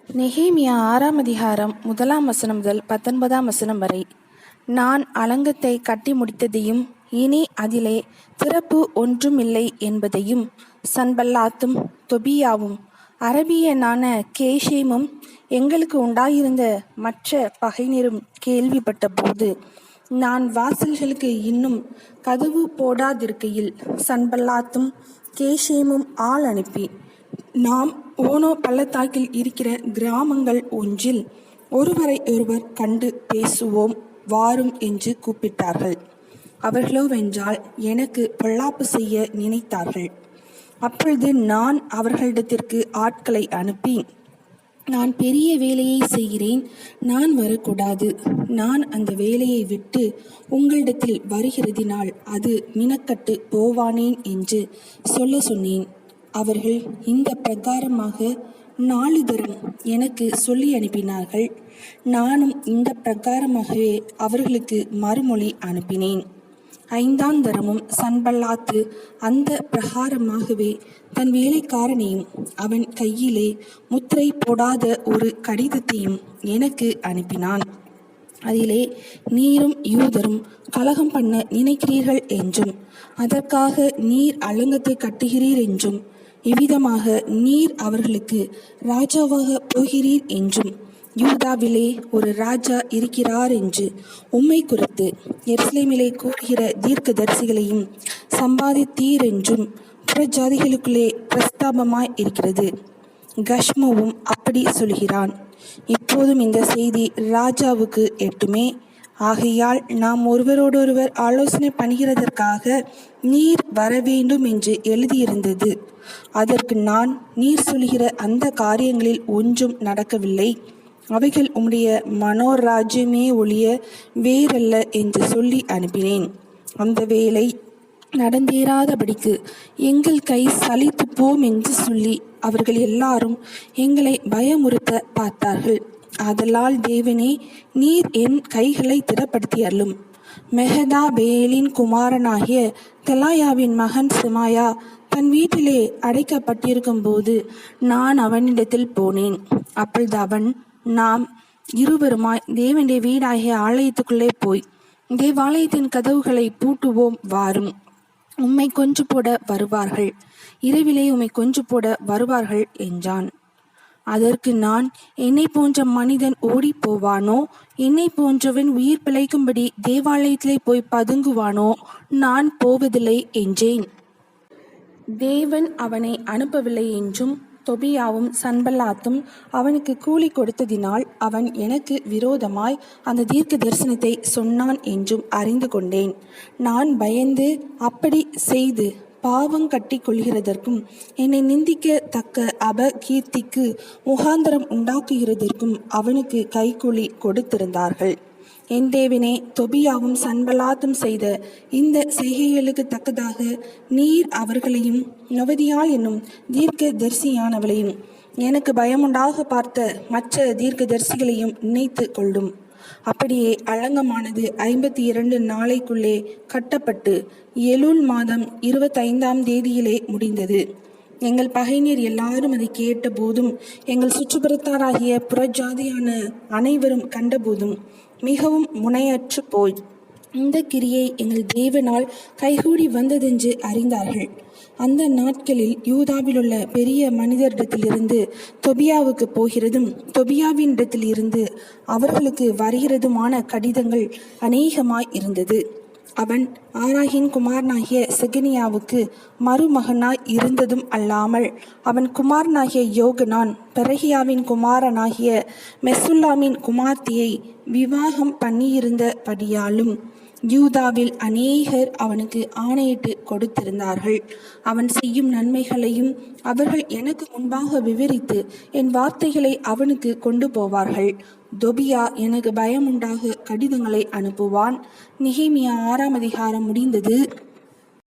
நெகேமியா 6ஆம் அதிகாரம் 1ஆம் வசனம் முதல் 19ஆம் வசனம் வரை. நான் அலங்கத்தை கட்டி முடித்ததையும் இனி அதிலே திறப்பு ஒன்றும் இல்லை என்பதையும் சன்பல்லாத்தும் தொபியாவும் அரபியனான கேஷேமும் எங்களுக்கு உண்டாயிருந்த மற்ற பகைஞரும் கேள்விப்பட்ட போது, நான் வாசல்களுக்கு இன்னும் கதவு போடாதிருக்கையில் சன்பல்லாத்தும் கேஷேமும் ஆள் அனுப்பி, நாம் ஓனோ பள்ளத்தாக்கில் இருக்கிற கிராமங்கள் ஒன்றில் ஒருவரை ஒருவர் கண்டு பேசுவோம் வாரும் என்று கூப்பிட்டார்கள். அவர்களோவென்றால் எனக்கு பொல்லாப்பு செய்ய நினைத்தார்கள். அப்பொழுது நான் அவர்களிடத்திற்கு ஆட்களை அனுப்பி, நான் பெரிய வேலையை செய்கிறேன், நான் வரக்கூடாது. நான் அந்த வேலையை விட்டு உங்களிடத்தில் வருகிறதினால் அது மினக்கட்டு போவானேன் என்று சொல்ல சொன்னேன். அவர்கள் இந்த பிரகாரமாக 4 தரம் எனக்கு சொல்லி அனுப்பினார்கள். நானும் இந்த பிரகாரமாகவே அவர்களுக்கு மறுமொழி அனுப்பினேன். 5ஆம் தரமும் சன்பல்லாத்து அந்த பிரகாரமாகவே தன் வேலைக்காரனையும் அவன் கையிலே முத்திரை போடாத ஒரு கடிதத்தையும் எனக்கு அனுப்பினான். அதிலே, நீரும் யூதரும் கலகம் பண்ண நினைக்கிறீர்கள் என்றும், அதற்காக நீர் அலங்கத்தை கட்டுகிறீர் என்றும், இவ்விதமாக நீர் அவர்களுக்கு ராஜாவாக போகிறீர் என்றும், யூதாவிலே ஒரு ராஜா இருக்கிறார் என்று உம்மை குறித்து எருசலேமிலே கூறுகிற தீர்க்கதரிசிகளையும் சம்பாதித்தீர் என்றும் புறஜாதிகளுக்குள்ளே பிரஸ்தாபமாய் இருக்கிறது. கஷ்முவும் அப்படி சொல்கிறான். இப்போதும் இந்த செய்தி ராஜாவுக்கு எட்டுமே. ஆகையால் நாம் ஒருவரோடொருவர் ஆலோசனை பண்ணுகிறதற்காக நீர் வரவேண்டும் என்று எழுதியிருந்தது. அதற்கு நான், நீர் சொல்கிற அந்த காரியங்களில் ஒன்றும் நடக்கவில்லை, அவைகள் உம்முடைய மனோராஜ்யமே ஒழிய வேறல்ல என்று சொல்லி அனுப்பினேன். அந்த வேலை நடந்தேறாதபடிக்கு எங்கள் கை சலித்து போம் என்று சொல்லி அவர்கள் எல்லாரும் எங்களை பயமுறுத்த பார்த்தார்கள். ஆதலால் தேவனே, நீர் என் கைகளை திடப்படுத்தி அருளும். மெகதாபேலின் குமாரனாகிய தெலாயாவின் மகன் செமாயா தன் வீட்டிலே அடைக்கப்பட்டிருக்கும் போது நான் அவனிடத்தில் போனேன். அப்பொழுது அவன், நாம் இருவருமாய் தேவனுடைய வீடாகிய ஆலயத்துக்குள்ளே போய் தேவாலயத்தின் கதவுகளை பூட்டுவோம் வாரும். உம்மை கொன்று போட வருவார்கள், இரவிலே உம்மை கொன்று போட வருவார்கள் என்றான். அதற்கு நான், என்னை போன்ற மனிதன் ஓடி போவானோ? என்னை போன்றவன் உயிர் பிழைக்கும்படி தேவாலயத்திலே போய் பதுங்குவானோ? நான் போவதில்லை என்றேன். தேவன் அவனை அனுப்பவில்லை என்றும் தொபியாவும் சன்பல்லாத்தும் அவனுக்கு கூலி கொடுத்ததினால் அவன் எனக்கு விரோதமாய் அந்த தீர்க்க தரிசனத்தை சொன்னான் என்றும் அறிந்து கொண்டேன். நான் பயந்து அப்படி செய்து பாவம் கட்டி கொள்கிறதற்கும் என்னை நிந்திக்க தக்க அபகீர்த்திக்கு முகாந்திரம் உண்டாக்குகிறதற்கும் அவனுக்கு கைக்கூலி கொடுத்திருந்தார்கள். என் தேவனே, தொபியாவும் சன்பல்லாத்தும் செய்த இந்த செய்கைகளுக்கு தக்கதாக நீர் அவர்களையும் நொவதியாள் என்னும் தீர்க்க தரிசியானவளையும் எனக்கு பயமுண்டாக பார்த்த மற்ற தீர்க்க தரிசிகளையும் நினைத்து கொள்ளும். அப்படியே அலங்கமானது 52 நாளைக்குள்ளே கட்டப்பட்டு எலூல் மாதம் 25ஆம் தேதியிலே முடிந்தது. எங்கள் பகைஞர் எல்லாரும் அதை கேட்ட போதும் எங்கள் சுற்றுப்புறத்தாராகிய புறஜாதியான அனைவரும் கண்டபோதும் மிகவும் முனையற்று போய் இந்த கிரியை எங்கள் தேவனால் கைகூடி வந்ததென்று அறிந்தார்கள். அந்த நாட்களில் யூதாவிலுள்ள பெரிய மனிதரிடத்திலிருந்து தொபியாவுக்கு போகிறதும் தொபியாவினிடத்தில் இருந்து அவர்களுக்கு வருகிறதுமான கடிதங்கள் அநேகமாய் இருந்தது. அவன் ஆராகின் குமாரனாகிய செகனியாவுக்கு மருமகனாய் இருந்ததும் அல்லாமல் அவன் குமாரனாகிய யோகனான் பெரகியாவின் குமாரனாகிய மெசுல்லாமின் குமார்த்தியை விவாகம் பண்ணியிருந்தபடியாலும் யூதாவில் அநேகர் அவனுக்கு ஆணையிட்டு கொடுத்திருந்தார்கள். அவன் செய்யும் நன்மைகளையும் அவர்கள் எனக்கு முன்பாக விவரித்து என் வார்த்தைகளை அவனுக்கு கொண்டு போவார்கள். தொபியா எனக்கு பயமுண்டாக கடிதங்களை அனுப்புவான். நெகேமியா 6ஆம் அதிகாரம் முடிந்தது.